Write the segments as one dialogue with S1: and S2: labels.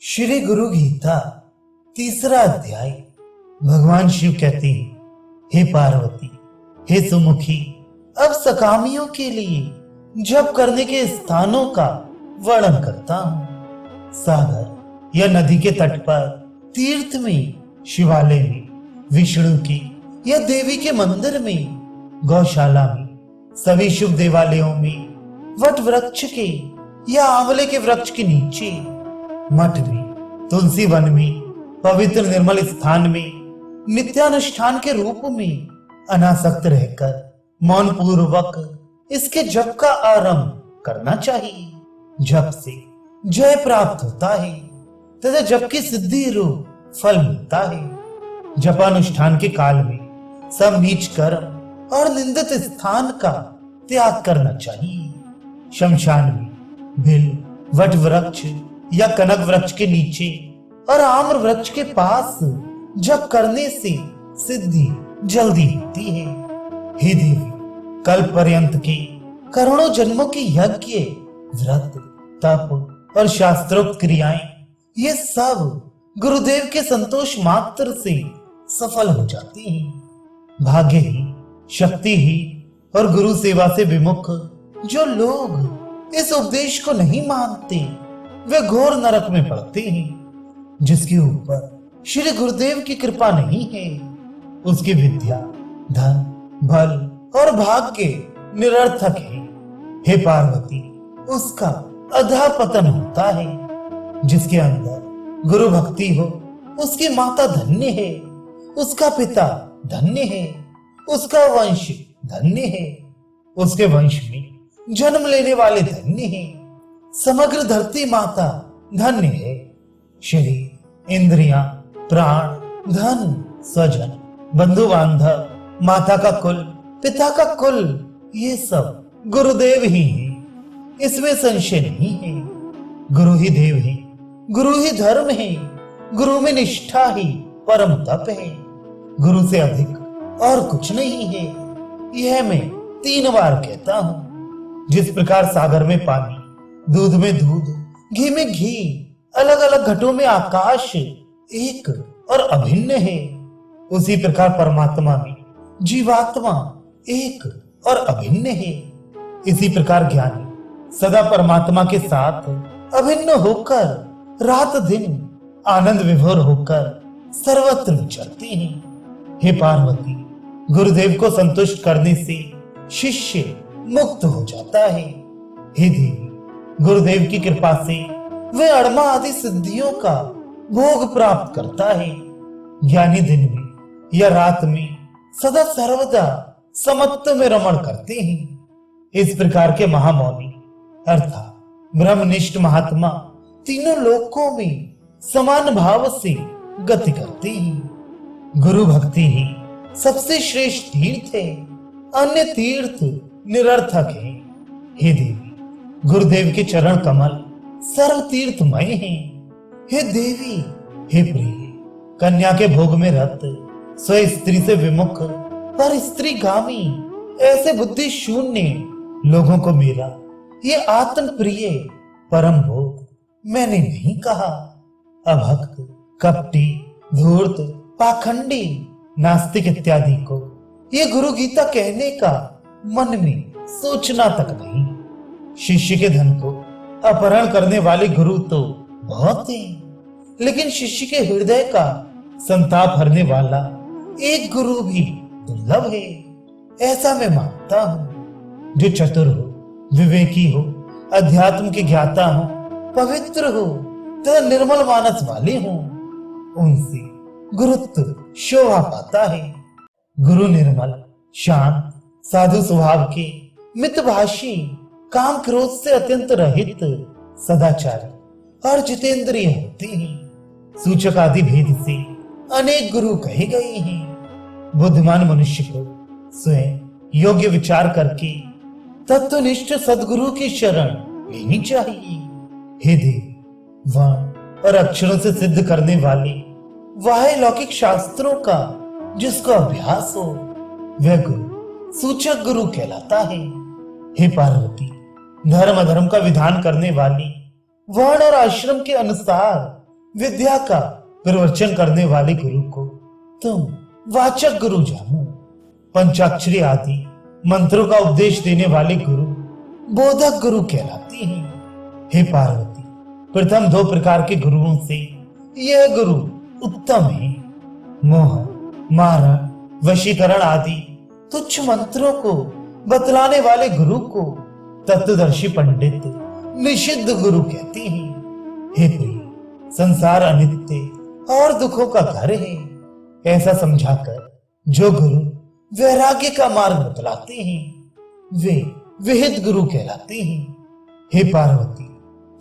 S1: श्री गुरु गीता तीसरा अध्याय। भगवान शिव कहते हैं, हे पार्वती, हे सुमुखी, अब सकामियों के लिए जप करने के स्थानों का वर्णन करता हूँ। सागर या नदी के तट पर, तीर्थ में, शिवालय में, विष्णु की या देवी के मंदिर में, गौशाला में, सभी शुभ देवालयों में, वट वृक्ष के या आंवले के वृक्ष के नीचे, मठ में, तुलसी वन में, पवित्र निर्मल स्थान में, नित्यानुष्ठान के रूप में अनासक्त रहकर मौन पूर्वक इसके जप का आरंभ करना चाहिए। जप से जय प्राप्त होता है तथा जप की सिद्धि रूप फल मिलता है। जपानुष्ठान के काल में सब नीच कर्म और निंदित स्थान का त्याग करना चाहिए। शमशान में, भिल, वट वृक्ष या कनक वृक्ष के नीचे और आम्र वृक्ष के पास जप करने से सिद्धि जल्दी होती है। हे देवी, कल्प पर्यंत के करोड़ों जन्मों की यज्ञ, व्रत, तप और शास्त्रोक्त क्रियाएं, ये सब गुरुदेव के संतोष मात्र से सफल हो जाती हैं। भाग्य ही, शक्ति ही और गुरु सेवा से विमुख जो लोग इस उपदेश को नहीं मानते, वे घोर नरक में पड़ते हैं। जिसके ऊपर श्री गुरुदेव की कृपा नहीं है, उसकी विद्या, धन, बल और भाग्य निरर्थक है। हे पार्वती, उसका अधःपतन होता है। जिसके अंदर गुरु भक्ति हो, उसकी माता धन्य है, उसका पिता धन्य है, उसका वंश धन्य है, उसके वंश में जन्म लेने वाले धन्य हैं। समग्र धरती माता धन्य है। शरीर, इंद्रियां, प्राण, धन, स्वजन, बंधु बांधव, माता का कुल, पिता का कुल, ये सब गुरुदेव ही हैं। इसमें संशय नहीं है। गुरु ही देव है, गुरु ही धर्म है, गुरु में निष्ठा ही परम तप है। गुरु से अधिक और कुछ नहीं है। यह मैं 3 बार कहता हूँ। जिस प्रकार सागर में पानी, दूध में दूध, घी में घी, अलग अलग घटों में आकाश एक और अभिन्न है, उसी प्रकार परमात्मा में जीवात्मा एक और अभिन्न है। इसी प्रकार ज्ञानी सदा परमात्मा के साथ अभिन्न होकर रात दिन आनंद विभोर होकर सर्वत्र विचरते हैं। हे पार्वती, गुरुदेव को संतुष्ट करने से शिष्य मुक्त हो जाता है। हे देवी, गुरुदेव की कृपा से वे अड़मा आदि सिद्धियों का भोग प्राप्त करता है। ज्ञानी दिन में या रात में सदा सर्वदा समत्व में रमण करते हैं। इस प्रकार के महामौनी अर्थात ब्रह्मनिष्ठ महात्मा तीनों लोकों में समान भाव से गति करते हैं। गुरु भक्ति ही सबसे श्रेष्ठ तीर्थ है, अन्य तीर्थ निरर्थक है। हे देवी, गुरुदेव के चरण कमल सर्व तीर्थमय हैं। हे देवी, हे प्रिय, कन्या के भोग में रत, स्व स्त्री से विमुख पर स्त्री गामी, ऐसे बुद्धि शून्य लोगों को मेरा ये आत्म प्रिय परम भोग मैंने नहीं कहा। अभक्त, कपटी, धूर्त, पाखंडी, नास्तिक इत्यादि को ये गुरु गीता कहने का मन में सोचना तक नहीं। शिष्य के धन को अपहरण करने वाले गुरु तो बहुत हैं, लेकिन शिष्य के हृदय का संताप हरने वाला एक गुरु भी दुर्लभ है, ऐसा मैं मानता हूँ। जो चतुर हो, विवेकी हो, अध्यात्म के ज्ञाता हो, पवित्र हो तथा निर्मल मानस वाले हो, उनसे गुरुत्व शोभा पाता है। गुरु निर्मल, शांत, साधु स्वभाव के, मितभाषी, काम क्रोध से अत्यंत रहित, सदाचारी और जितेंद्रिय होते हैं। सूचक आदि भेद से अनेक गुरु कहे गए हैं। बुद्धिमान मनुष्य को स्वयं योग्य विचार करके तत्वनिष्ठ सद्गुरु की शरण लेनी चाहिए। हे देवी, वर्ण और अक्षरों से सिद्ध करने वाले वाह्य लौकिक शास्त्रों का जिसको अभ्यास हो, वह गुरु सूचक गुरु कहलाता है। हे पार्वती, धर्म अधर्म का विधान करने वाली, वर्ण और आश्रम के अनुसार विद्या का प्रवचन करने वाले गुरु को तुम वाचक गुरु जानो। पंचाक्षरी आदि मंत्रों का उपदेश देने वाले गुरु बोधक गुरु कहलाते हैं। हे पार्वती, प्रथम 2 प्रकार के गुरुओं से यह गुरु उत्तम है। मोह, मारण, वशीकरण आदि तुच्छ मंत्रों को बतलाने वाले गुरु को तत्वदर्शी पंडित निषिद्ध गुरु कहते हैं। हे प्रिय, संसार अनित्य और दुखों का घर है, ऐसा समझाकर जो गुरु वैराग्य का मार्ग बतलाते हैं वे विहित गुरु कहलाते हैं। हे पार्वती,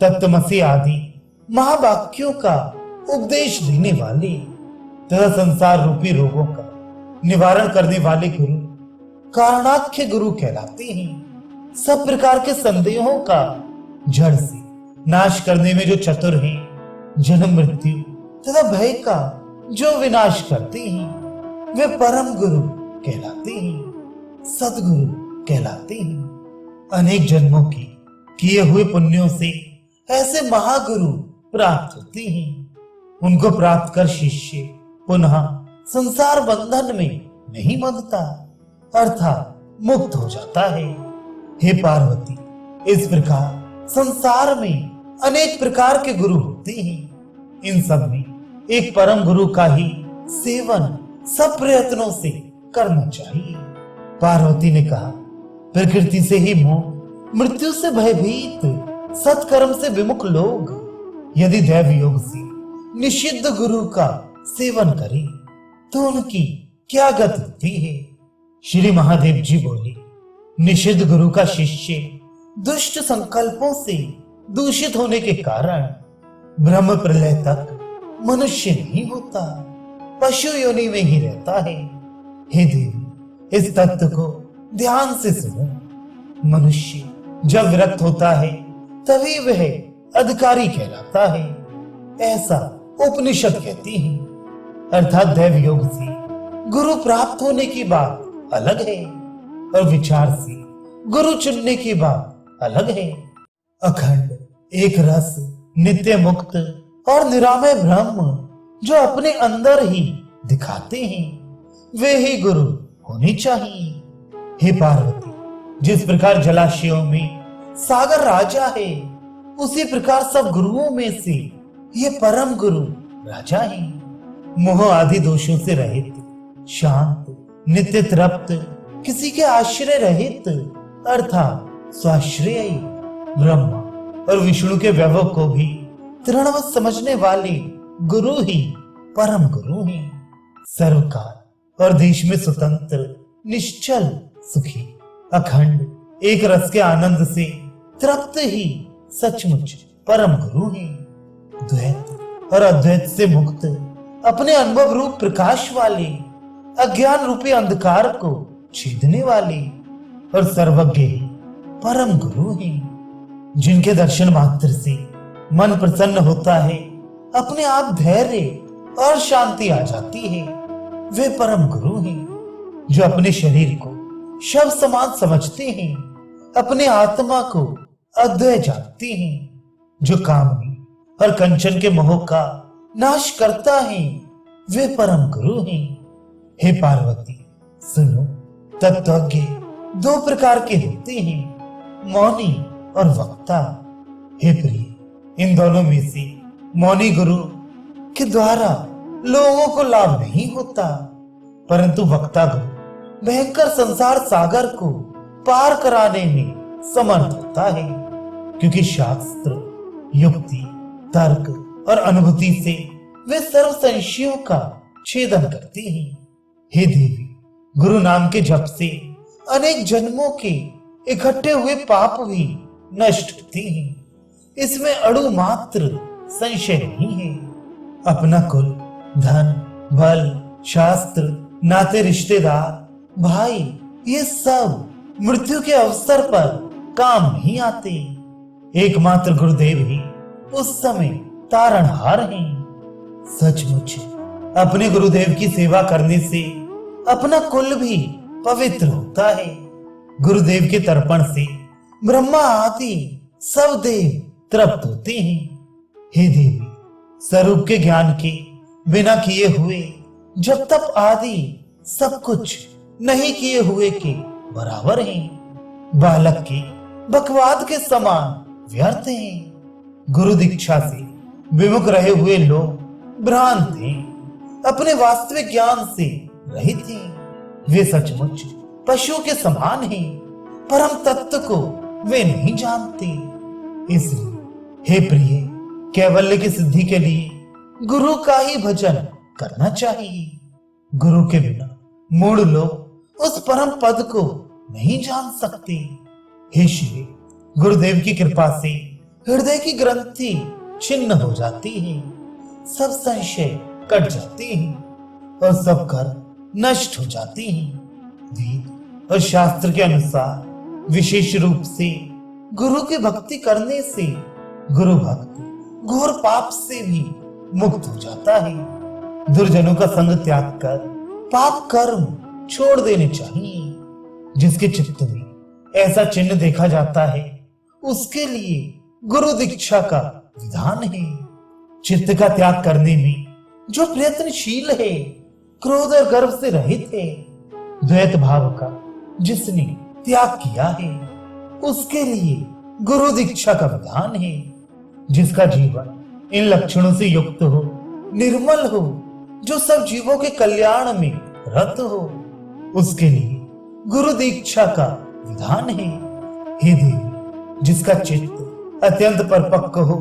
S1: तत्त्वमसि आदि महावाक्यों का उपदेश देने वाले तथा संसार रूपी रोगों का निवारण करने वाले गुरु कारणाख्य गुरु कहलाते हैं। सब प्रकार के संदेहों का जड़ से नाश करने में जो चतुर हैं, जन्म मृत्यु तथा भय का जो विनाश करते हैं वे परम गुरु कहलाते हैं, सदगुरु कहलाते हैं। अनेक जन्मों की किए हुए पुण्यों से ऐसे महागुरु प्राप्त होते हैं। उनको प्राप्त कर शिष्य पुनः संसार बंधन में नहीं बंधता, अर्थात मुक्त हो जाता है। हे पार्वती, इस प्रकार संसार में अनेक प्रकार के गुरु होते हैं। इन सब में एक परम गुरु का ही सेवन सब प्रयत्नों से करना चाहिए। पार्वती ने कहा, प्रकृति से ही मोह, मृत्यु से भयभीत, सत्कर्म से विमुख लोग यदि दैव योग से निषिद्ध गुरु का सेवन करें तो उनकी क्या गति होती है। श्री महादेव जी बोले, निषिद्ध गुरु का शिष्य दुष्ट संकल्पों से दूषित होने के कारण ब्रह्म प्रलय तक मनुष्य नहीं होता, पशु योनि में ही रहता है। हे देवी, इस तत्व को ध्यान से सुनो। मनुष्य जब विरक्त होता है तभी वह अधिकारी कहलाता है, ऐसा उपनिषद कहती है। अर्थात दैव योग से गुरु प्राप्त होने की बात अलग है और विचार से गुरु चुनने की बात अलग है। अखंड एक रस, नित्य मुक्त और निरामय ब्रह्म जो अपने अंदर ही दिखाते हैं वे ही गुरु होने चाहिए। हे पार्वती, जिस प्रकार जलाशयों में सागर राजा है उसी प्रकार सब गुरुओं में से ये परम गुरु राजा है। मोह आदि दोषों से रहित, शांत, नित्य तृप्त, किसी के आश्रय रहित अर्थात स्वाश्रयी ब्रह्मा और विष्णु के वैभव को भी तृणवत समझने वाले गुरु ही परम गुरु हैं। सर्वकाल और देश में स्वतंत्र, निश्चल, सुखी, अखंड एक रस के आनंद से तृप्त ही सचमुच परम गुरु हैं। द्वैत और अद्वैत से मुक्त, अपने अनुभव रूप प्रकाश वाले, अज्ञान रूपी अंधकार को छेदने वाले और सर्वज्ञ ही परम गुरु हैं। जिनके दर्शन मात्र से मन प्रसन्न होता है, अपने आप धैर्य और शांति आ जाती है, वे परम गुरु हैं। जो अपने शरीर को शव समान समझते हैं, अपने आत्मा को अद्वय जानते हैं, जो कामनी और कंचन के मोह का नाश करता है, वे परम गुरु हैं। हे पार्वती, सुनो, तत्वज्ञ 2 प्रकार के होते हैं, मौनी और वक्ता। हे प्रिय, इन दोनों में से मौनी गुरु के द्वारा लोगों को लाभ नहीं होता, परंतु वक्ता गुरु भयंकर संसार सागर को पार कराने में समर्थ होता है, क्योंकि शास्त्र, युक्ति, तर्क और अनुभूति से वे सर्व संशयों का छेदन करते हैं। हे देवी, गुरु नाम के जप से अनेक जन्मों के इकट्ठे हुए पाप भी नष्ट होते हैं, इसमें अणु मात्र संशय नहीं है। अपना कुल, धन, बल, शास्त्र, नाते, रिश्तेदार, भाई, ये सब मृत्यु के अवसर पर काम नहीं आते। एकमात्र गुरुदेव ही उस समय तारणहार हैं। सचमुच अपने गुरुदेव की सेवा करने से अपना कुल भी पवित्र होता है। गुरुदेव के तर्पण से ब्रह्मा आदि सब देव तृप्त होते हैं। हे देवी, स्वरूप के ज्ञान के बिना किए हुए जब तक आदि सब कुछ नहीं किए हुए के बराबर हैं। बालक के बकवाद के समान व्यर्थ हैं। गुरु दीक्षा से विमुख रहे हुए लोग भ्रांत हैं, अपने वास्तविक ज्ञान से रहित हैं। वे सचमुच पशु के समान हैं, परम तत्व को वे नहीं जानते। इसलिए हे प्रिय, कैवल्य की सिद्धि के लिए गुरु का ही भजन करना चाहिए। गुरु के बिना मूढ़ लोग उस परम पद को नहीं जान सकते। हे श्री, गुरुदेव की कृपा से हृदय की ग्रंथि छिन्न हो जाती है, सब संशय कट जाते हैं और सब कर नष्ट हो जाते हैं। वेद और शास्त्र के अनुसार विशेष रूप से गुरु की भक्ति करने से गुरु भक्त घोर पाप से भी मुक्त हो जाता है। दुर्जनों का संग त्याग कर पाप कर्म छोड़ देने चाहिए। जिसके चित्त में ऐसा चिन्ह देखा जाता है, उसके लिए गुरु दीक्षा का विधान है। चित्त का त्याग करने में जो प्रयत्नशील है, क्रोध और गर्व से रहित है, द्वैत भाव का जिसने त्याग किया है, उसके लिए गुरु दीक्षा का विधान है। जिसका जीवन इन लक्षणों से युक्त हो, निर्मल हो, जो सब जीवों के कल्याण में रत हो, उसके लिए गुरु दीक्षा का विधान है। हे देवी, जिसका चित्त अत्यंत परिपक्व हो,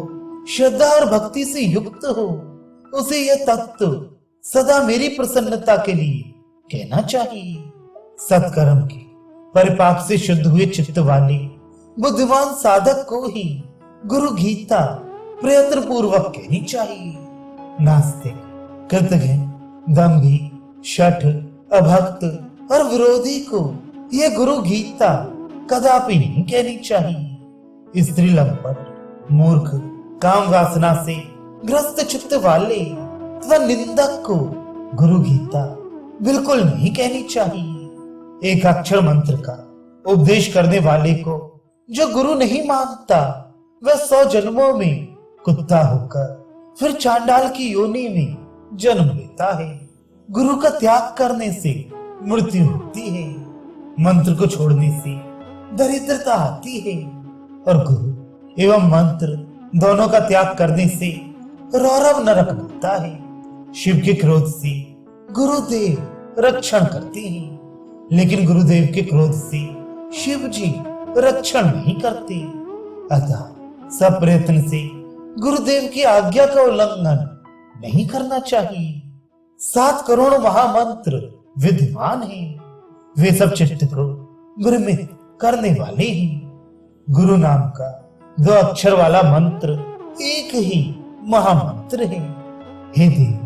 S1: श्रद्धा और भक्ति से युक्त हो, उसे यह तत्व सदा मेरी प्रसन्नता के लिए कहना चाहिए। सत्कर्म के परिपाक से शुद्ध हुए चित्त वाले बुद्धिमान साधक को ही गुरु गीता प्रयत्न पूर्वक कहनी चाहिए। नास्तिक, कृतघ्न, दंभी, शठ, अभक्त और विरोधी को यह गुरु गीता कदापि नहीं कहनी चाहिए। स्त्री लंपट, मूर्ख, काम वासना से ग्रस्त चित्त वाले तथा निंदक को गुरु गीता बिल्कुल नहीं कहनी चाहिए। एक अक्षर मंत्र का उपदेश करने वाले को जो गुरु नहीं मानता, वह 100 जन्मों में कुत्ता होकर फिर चांडाल की योनि में जन्म लेता है। गुरु का त्याग करने से मृत्यु होती है, मंत्र को छोड़ने से दरिद्रता आती है और गुरु एवं मंत्र दोनों का त्याग करने से रौरव नरक मिलता है। शिव के क्रोध से गुरुदेव रक्षण करते हैं, लेकिन गुरुदेव के क्रोध से शिव जी रक्षण नहीं करते। अतः सब प्रयत्न से गुरुदेव की आज्ञा का उल्लंघन नहीं करना चाहिए। 7 करोड़ महामंत्र विद्यमान हैं, वे सब चित्त को भ्रमित करने वाले हैं। गुरु नाम का 2 अक्षर वाला मंत्र एक ही महामंत्र है। हे देवी,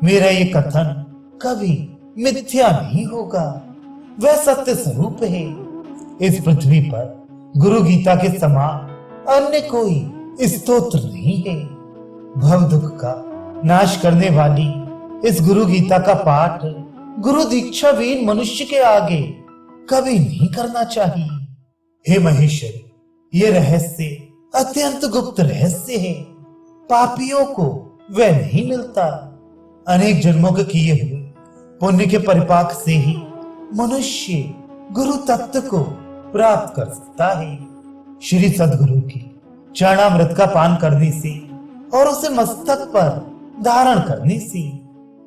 S1: मेरा ये कथन कभी मिथ्या नहीं होगा, वह सत्य स्वरूप है। इस पृथ्वी पर गुरु गीता के समान अन्य कोई स्तोत्र नहीं है। भव दुख का नाश करने वाली इस गुरु गीता का पाठ गुरु दीक्षावीन मनुष्य के आगे कभी नहीं करना चाहिए। हे महेश्वरी, ये रहस्य अत्यंत गुप्त रहस्य है, पापियों को वह नहीं मिलता। अनेक जन्मों के किए हुए पुण्य के परिपाक से ही मनुष्य गुरु तत्व को प्राप्त कर सकता है। श्री सद्गुरु की चरणामृत का पान करने से और उसे मस्तक पर धारण करने से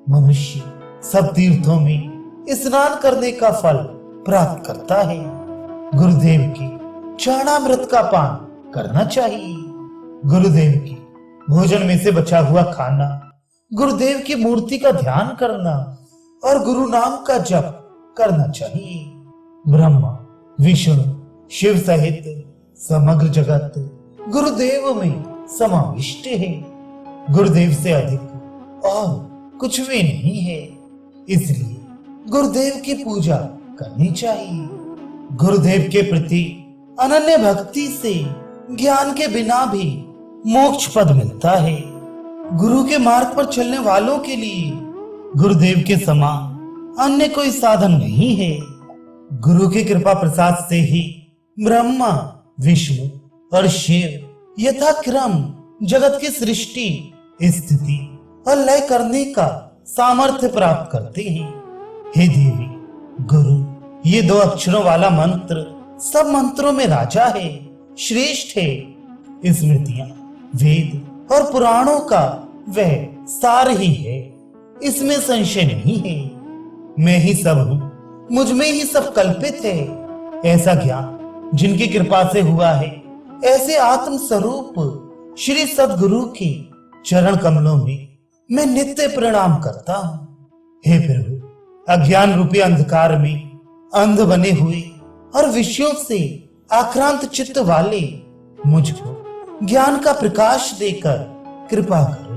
S1: मनुष्य सब तीर्थों में स्नान करने का फल प्राप्त करता है। गुरुदेव की चरणामृत का पान करना चाहिए। गुरुदेव की भोजन में से बचा हुआ खाना, गुरुदेव की मूर्ति का ध्यान करना और गुरु नाम का जप करना चाहिए। ब्रह्मा, विष्णु, शिव सहित समग्र जगत गुरुदेव में समाविष्ट है। गुरुदेव से अधिक और कुछ भी नहीं है, इसलिए गुरुदेव की पूजा करनी चाहिए। गुरुदेव के प्रति अनन्य भक्ति से ज्ञान के बिना भी मोक्ष पद मिलता है। गुरु के मार्ग पर चलने वालों के लिए गुरुदेव के समान अन्य कोई साधन नहीं है। गुरु की कृपा प्रसाद से ही ब्रह्मा, विष्णु और शिव यथाक्रम जगत की सृष्टि स्थिति और लय करने का सामर्थ्य प्राप्त करते हैं। हे देवी, गुरु, ये 2 अक्षरों वाला मंत्र सब मंत्रों में राजा है, श्रेष्ठ है। स्मृतियां, वेद और पुराणों का वह सार ही है, इसमें संशय नहीं है। मैं ही सब हूं, मुझ में ही सब कल्पित है। ऐसा ज्ञान जिनकी कृपा से हुआ है, ऐसे आत्म स्वरूप श्री सद्गुरु के चरण कमलों में मैं नित्य प्रणाम करता हूं। हे प्रभु, अज्ञान रूपी अंधकार में अंध बने हुए और विषयों से आक्रांत चित्त वाले मुझको ज्ञान का प्रकाश देकर कृपा करो।